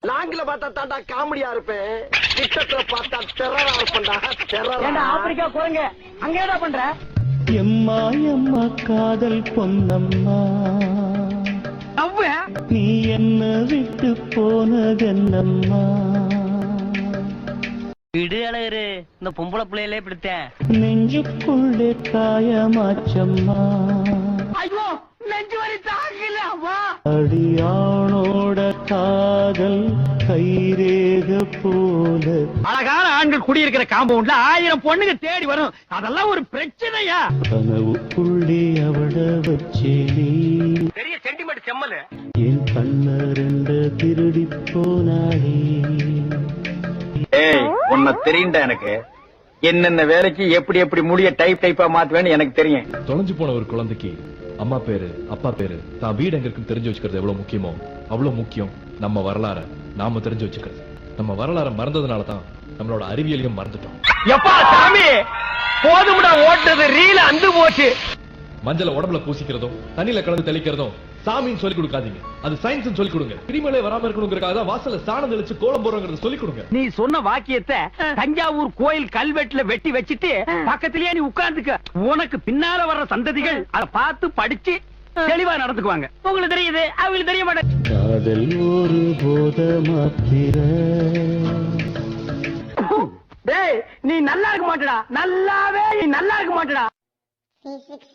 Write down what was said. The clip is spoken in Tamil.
லாங்கில பார்த்தா தாண்டா காமெடியா இருப்பேன், கிட்டத்துல பார்த்தா டெரரா இருப்பேன்டா. டெரரா ஆப்பிரிக்கா போறங்க அங்க என்ன பண்ற? எம்மா எம்மா காதல் பொன்னம்மா, நீ என்ன விட்டு போனதென்னம்மா. விடு அழகரு, இந்த பொம்பளை பிள்ளையிலே பிடித்தேன். நெஞ்சுக்குள்ளே காயமாச்சம்மா, ஐயோ நெஞ்சு வலி தாங்கல அம்மா. அடியானோட காதல் கைரேக போல. அழகான ஆண்கள் குடியிருக்கிற காம்பவுண்ட்ல 1000 பொண்ணுங்க தேடி வரும், அதெல்லாம் ஒரு பிரச்சனையா? கனவுக்குள்ளே அவட வச்சே நீ பெரிய சென்டிமெண்ட் செம்மல. என் கண்ண ரெண்டு திருடி போனாளே. ஏய், உன்னை தெரியுண்டா எனக்கு. என்னென்ன வேலைக்கு எப்படி எப்படி முடிய டைப்பா மாத்துவேன்னு எனக்கு தெரியும். தொலைஞ்சு போன ஒரு குழந்தைக்கு அம்மா பேரு அப்பா பேரு தான் வீடு எங்க இருக்குன்னு தெரிஞ்சு வச்சுக்கிறது எவ்வளவு முக்கியமோ அவ்வளவு முக்கியம் நம்ம வரலாற நாம தெரிஞ்சு வச்சுக்கிறது. நம்ம வரலாற மறந்ததுனாலதான் நம்மளோட அறிவியலையும் மறந்துட்டோம். எப்பா சாமி, போதும்டா ஓட்டுறது, ரீல அந்து போச்சு. மஞ்சள உடம்புல பூசிக்கிறதும் தண்ணியில கலந்து தெளிக்கிறதும் சாமின்னு சொல்லி கொடுக்காதீங்க, அது சயின்ஸ் சொல்லி கொடுங்க. கிரிமலே வராம இருக்கணுங்கிறதுக்காக தான் வாசல்ல சாணம் தெளிச்சு கோலம் போடுறோங்கிறத சொல்லி கொடுங்க. நீ சொன்ன வாக்கியத்தை தஞ்சாவூர் கோயில் கல்வெட்டுல வெட்டி வச்சிட்டு பக்கத்திலேயே நீ உட்கார்ந்துக்க. உனக்கு பின்னால வர்ற சந்ததிகள் அதை பார்த்து படிச்சு தெளிவா நடந்துக்குவாங்க. உங்களுக்கு தெரியுது, அவங்களுக்கு தெரிய மாட்டேன். காதல் ஒரு போத மாத்திர. டேய், நீ நல்லா இருக்க மாட்டடா, நல்லாவே நீ நல்லா இருக்க மாட்டடா. Physics